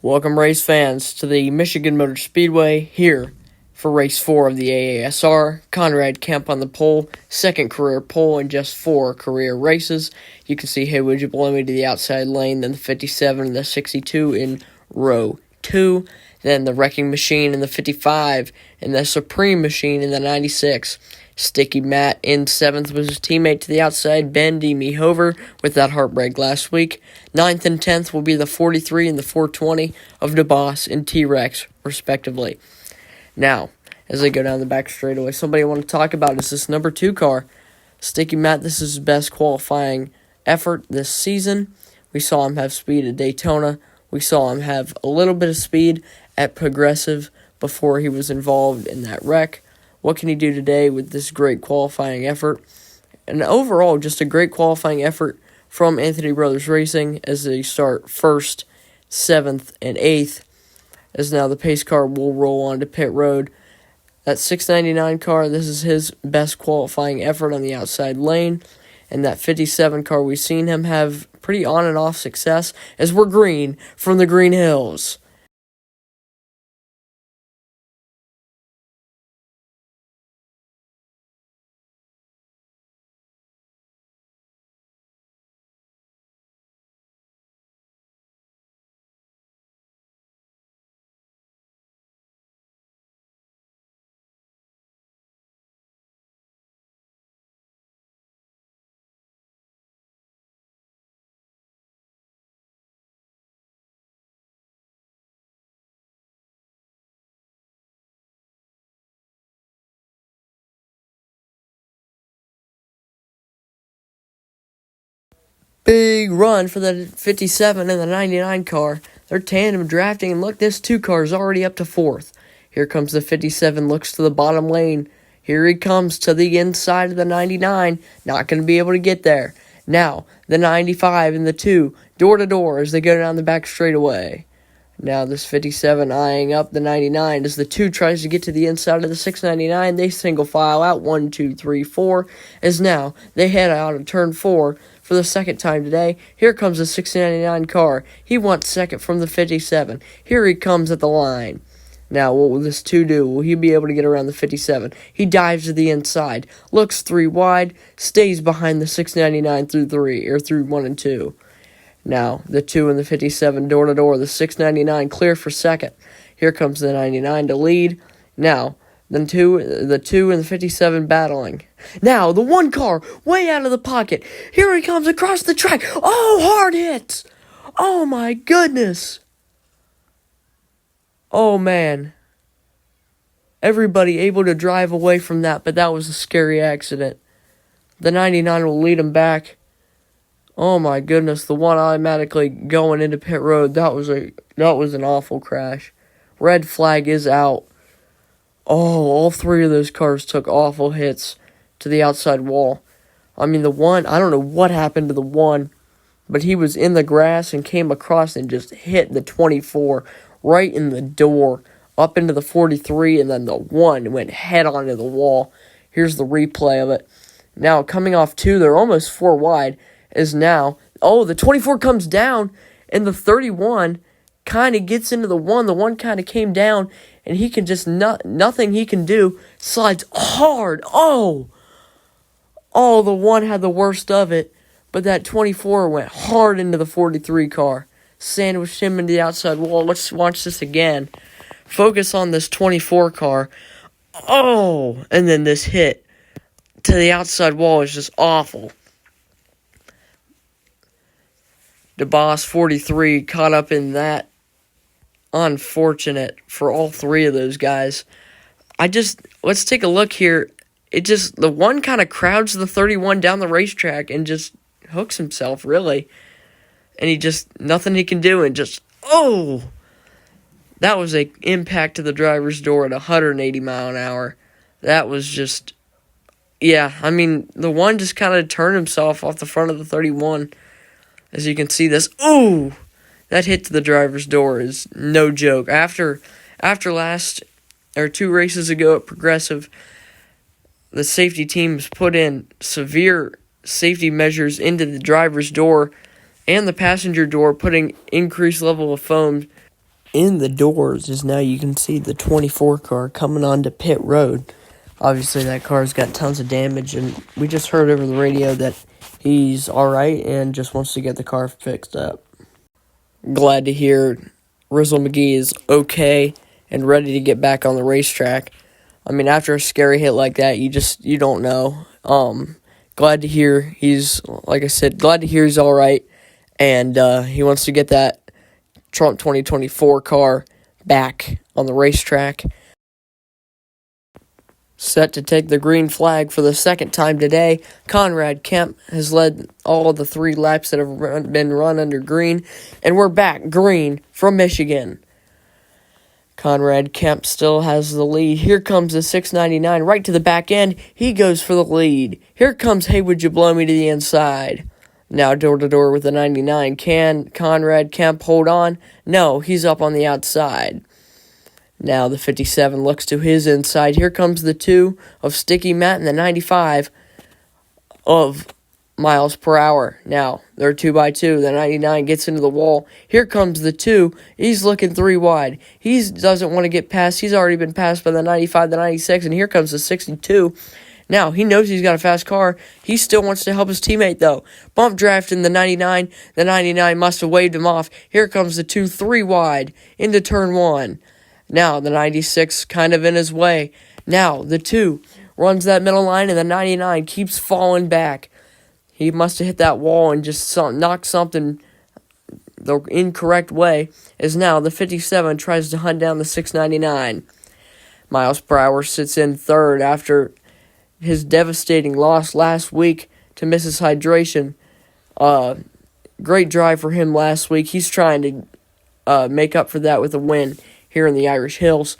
Welcome, race fans, to the Michigan Motor Speedway here for race 4 of the AASR. Conrad Kemp on the pole, second career pole in just 4 career races. You can see Hey Would You Blow Me to the outside lane, then the 57 and the 62 in row 2, then the Wrecking Machine in the 55, and the Supreme Machine in the 96. Sticky Matt in 7th was his teammate to the outside, Ben D. Mehover, with that heartbreak last week. 9th and 10th will be the 43 and the 420 of DeBoss and T-Rex, respectively. Now, as they go down the back straightaway, somebody I want to talk about is this number 2 car. Sticky Matt, this is his best qualifying effort this season. We saw him have speed at Daytona. We saw him have a little bit of speed at Progressive before he was involved in that wreck. What can he do today with this great qualifying effort? And overall, just a great qualifying effort from Anthony Brothers Racing as they start 1st, 7th, and 8th. As now the pace car will roll on to pit road. That 699 car, this is his best qualifying effort on the outside lane. And that 57 car, we've seen him have pretty on and off success as we're green from the Green Hills. Big run for the 57 and the 99 car. They're tandem drafting, and look, this 2 car is already up to 4th. Here comes the 57, looks to the bottom lane. Here he comes to the inside of the 99. Not going to be able to get there. Now, the 95 and the 2, door to door as they go down the back straightaway. Now this 57 eyeing up the 99 as the 2 tries to get to the inside of the 699. They single file out 1, 2, 3, 4. As now they head out of turn 4 for the second time today. Here comes the 699 car. He wants second from the 57. Here he comes at the line. Now, what will this 2 do? Will he be able to get around the 57? He dives to the inside, looks 3 wide, stays behind the 699 through 1 and 2. Now, the 2 and the 57 door to door, the 699 clear for second. Here comes the 99 to lead. Now, the 2 and the 57 battling. Now, the 1 car way out of the pocket. Here he comes across the track. Oh, hard hits. Oh, my goodness. Oh, man. Everybody able to drive away from that, but that was a scary accident. The 99 will lead him back. Oh, my goodness. The 1 automatically going into pit road. That was an awful crash. Red flag is out. Oh, all 3 of those cars took awful hits to the outside wall. I mean, the 1, I don't know what happened to the 1, but he was in the grass and came across and just hit the 24 right in the door, up into the 43, and then the 1 went head on to the wall. Here's the replay of it. Now, coming off 2, they're almost 4 wide, is now, the 24 comes down, and the 31 kind of gets into the 1. The 1 kind of came down, and he can just, nothing he can do, slides hard. Oh, the 1 had the worst of it, but that 24 went hard into the 43 car. Sandwiched him into the outside wall. Let's watch this again. Focus on this 24 car. Oh, and then this hit to the outside wall is just awful. DeBoss 43 caught up in that. Unfortunate for all 3 of those guys. Let's take a look here. The 1 kind of crowds the 31 down the racetrack and just hooks himself, really. And nothing he can do, and that was an impact to the driver's door at 180 mile an hour. That was just, I mean, the 1 just kind of turned himself off the front of the 31. As you can see this, that hit to the driver's door is no joke. After 2 races ago at Progressive, the safety teams put in severe safety measures into the driver's door and the passenger door, putting increased level of foam in the doors is now you can see the 24 car coming onto pit road. Obviously, that car's got tons of damage, and we just heard over the radio that he's alright and just wants to get the car fixed up. Glad to hear Rizzle McGee is okay and ready to get back on the racetrack. I mean, after a scary hit like that, you don't know. Glad to hear like I said, glad to hear he's all right, and he wants to get that Trump 2024 car back on the racetrack. Set to take the green flag for the second time today, Conrad Kemp has led all the 3 laps that have been run under green, and we're back green from Michigan. Conrad Kemp still has the lead. Here comes the 699 right to the back end. He goes for the lead. Here comes Hey Would You Blow Me to the inside. Now door-to-door with the 99. Can Conrad Kemp hold on? No, he's up on the outside. Now the 57 looks to his inside. Here comes the 2 of Sticky Matt and the 95 of miles per hour. Now, they're 2x2. The 99 gets into the wall. Here comes the 2. He's looking 3 wide. He doesn't want to get past. He's already been passed by the 95, the 96, and here comes the 62. Now, he knows he's got a fast car. He still wants to help his teammate, though. Bump drafting the 99. The 99 must have waved him off. Here comes the 2, 3 wide into turn 1. Now, the 96 kind of in his way. Now, the 2 runs that middle line, and the 99 keeps falling back. He must have hit that wall and just knocked something the incorrect way, as now the 57 tries to hunt down the 699. Miles per hour sits in third after his devastating loss last week to Mrs. Hydration. Great drive for him last week. He's trying to make up for that with a win here in the Irish Hills.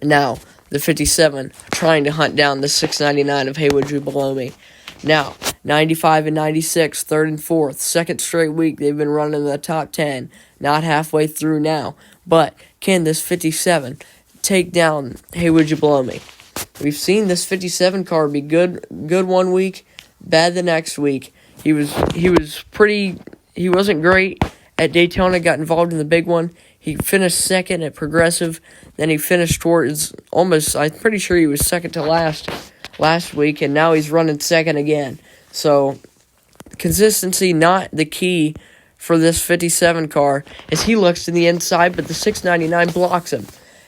Now, the 57 trying to hunt down the 699 of Hey Would You Blow Me. Now, 95 and 96, third and fourth. Second straight week they've been running in the top 10. Not halfway through now. But can this 57 take down Hey Would You Blow Me? We've seen this 57 car be good one week, bad the next week. He wasn't great at Daytona, got involved in the big one. He finished second at Progressive. Then he finished towards I'm pretty sure he was second to last week, and now he's running second again. So, consistency not the key for this 57 car as he looks to the inside, but the 699 blocks him.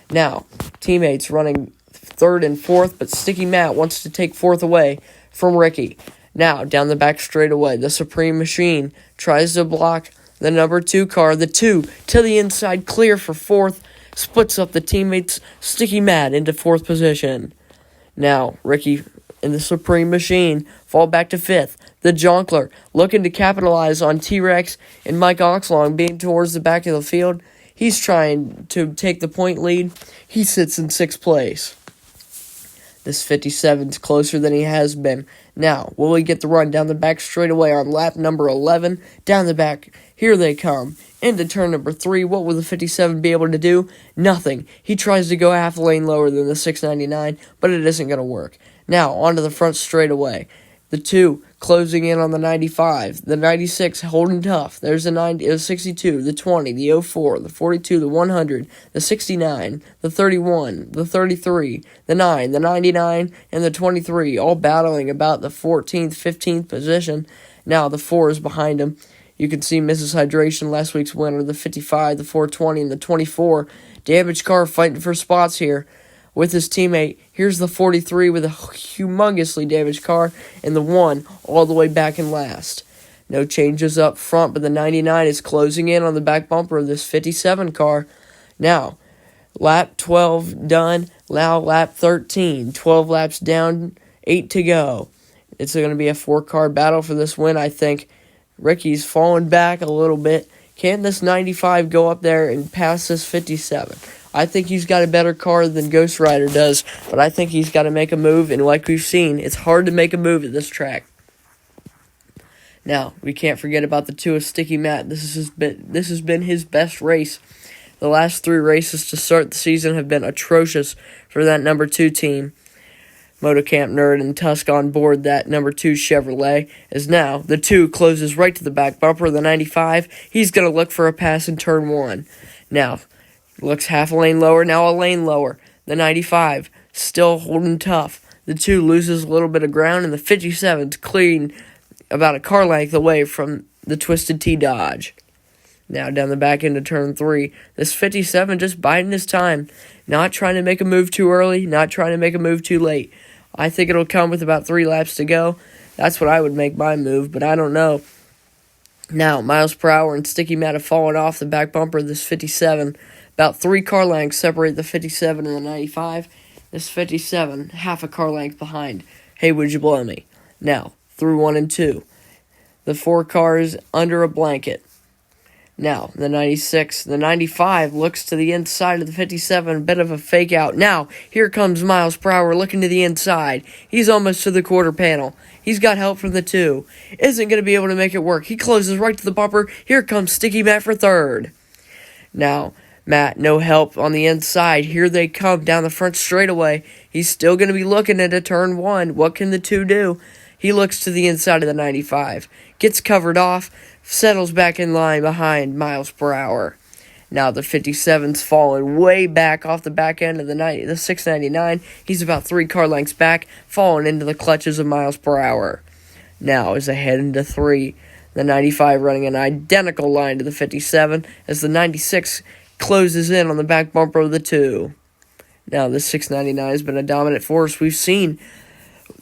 Now, teammates running third and fourth, but Sticky Matt wants to take fourth away from Ricky. Now, down the back straightaway, the Supreme Machine tries to block the number 2 car. The 2 to the inside, clear for fourth, splits up the teammates. Sticky Matt into fourth position. Now, Ricky and the Supreme Machine fall back to fifth. The Jonkler looking to capitalize on T-Rex and Mike Oxlong being towards the back of the field. He's trying to take the point lead. He sits in sixth place. This 57's closer than he has been. Now, will he get the run down the back straightaway on lap number 11? Down the back, here they come. Into turn number 3, what will the 57 be able to do? Nothing. He tries to go half a lane lower than the 699, but it isn't going to work. Now, onto the front straightaway. The 2 closing in on the 95. The 96 holding tough. There's the 62, the 20, the 04, the 42, the 100, the 69, the 31, the 33, the 9, the 99, and the 23, all battling about the 14th, 15th position. Now, the 4 is behind him. You can see Mrs. Hydration, last week's winner, the 55, the 420, and the 24. Damaged car fighting for spots here with his teammate. Here's the 43 with a humongously damaged car, and the 1 all the way back in last. No changes up front, but the 99 is closing in on the back bumper of this 57 car. Now, lap 12 done, now lap 13. 12 laps down, 8 to go. It's going to be a 4-car battle for this win, I think. Ricky's falling back a little bit. Can this 95 go up there and pass this 57? I think he's got a better car than Ghost Rider does, but I think he's got to make a move, and like we've seen, it's hard to make a move at this track. Now, we can't forget about the 2 of Sticky Matt. This has been his best race. The last 3 races to start the season have been atrocious for that number 2 team. Motocamp Nerd and Tusk on board that number 2 Chevrolet, as now the 2 closes right to the back bumper of the 95. He's going to look for a pass in turn 1. Now, looks half a lane lower, now a lane lower. The 95 still holding tough. The 2 loses a little bit of ground, and the 57's clean about a car length away from the Twisted T Dodge. Now down the back end of turn 3, this 57 just biding his time, not trying to make a move too early, not trying to make a move too late. I think it'll come with about 3 laps to go. That's what I would make my move, but I don't know. Now, miles per hour and Sticky Matt have fallen off the back bumper of this 57. About 3 car lengths separate the 57 and the 95. This 57, half a car length behind. Hey, would you blow me? Now, through 1 and 2. The 4 cars under a blanket. Now, the 96, the 95 looks to the inside of the 57, a bit of a fake out. Now, here comes miles per hour looking to the inside. He's almost to the quarter panel. He's got help from the 2. Isn't going to be able to make it work. He closes right to the bumper. Here comes Sticky Matt for 3rd. Now, Matt, no help on the inside. Here they come down the front straightaway. He's still going to be looking at a turn 1. What can the 2 do? He looks to the inside of the 95. Gets covered off. Settles back in line behind miles per hour. Now the 57's falling way back off the back end of the 699. He's about 3 car lengths back, falling into the clutches of miles per hour. Now as they head into 3, the 95 running an identical line to the 57 as the 96 closes in on the back bumper of the 2. Now the 699 has been a dominant force. We've seen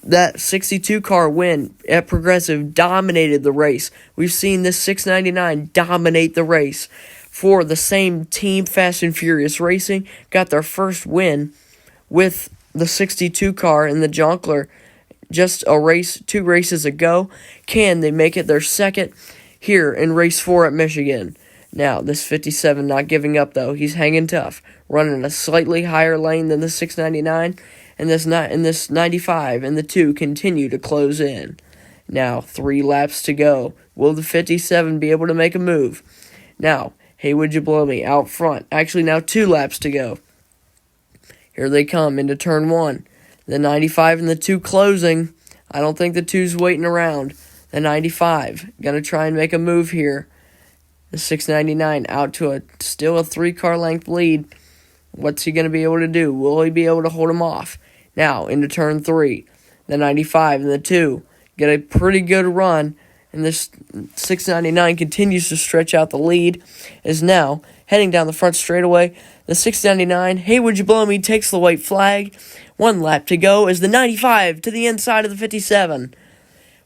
that 62 car win at Progressive dominated the race. We've seen this 699 dominate the race for the same team. Fast and Furious Racing got their first win with the 62 car in the Jonkler just 2 races ago. Can they make it their second here in race 4 at Michigan? Now, this 57 not giving up, though. He's hanging tough, running a slightly higher lane than the 699. And this 95 and the 2 continue to close in. Now, 3 laps to go. Will the 57 be able to make a move? Now, hey, would you blow me out front? Actually, now 2 laps to go. Here they come into turn 1. The 95 and the 2 closing. I don't think the 2's waiting around. The 95 going to try and make a move here. The 699 out to still a 3 car length lead. What's he going to be able to do? Will he be able to hold him off? Now, into turn 3. The 95 and the 2 get a pretty good run, and this 699 continues to stretch out the lead, is now heading down the front straightaway. The 699, hey, would you blow me, takes the white flag. 1 lap to go as the 95 to the inside of the 57.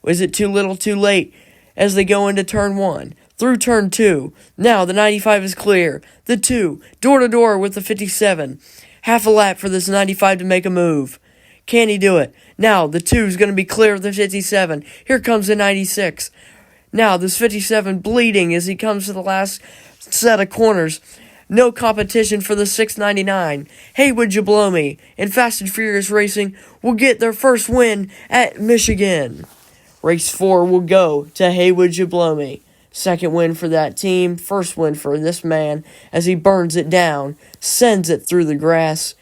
Was it too little, too late as they go into turn 1? Through turn 2. Now the 95 is clear. The 2, door-to-door with the 57. Half a lap for this 95 to make a move. Can he do it? Now the 2 is going to be clear of the 57. Here comes the 96. Now this 57 bleeding as he comes to the last set of corners. No competition for the 699. Hey, would you blow me? And Fast and Furious Racing will get their first win at Michigan. Race 4 will go to Hey, would you blow me? Second win for that team. First win for this man as he burns it down, sends it through the grass.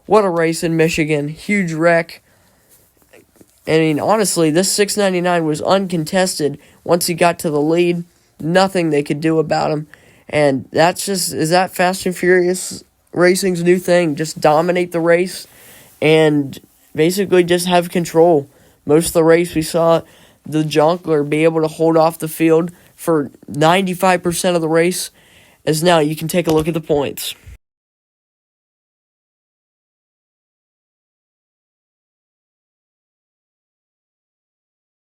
What a race in Michigan. Huge wreck. I mean, honestly, this 699 was uncontested. Once he got to the lead, nothing they could do about him. And is that Fast and Furious Racing's new thing? Just dominate the race and basically just have control. Most of the race we saw the Jonkler be able to hold off the field for 95% of the race, as now you can take a look at the points.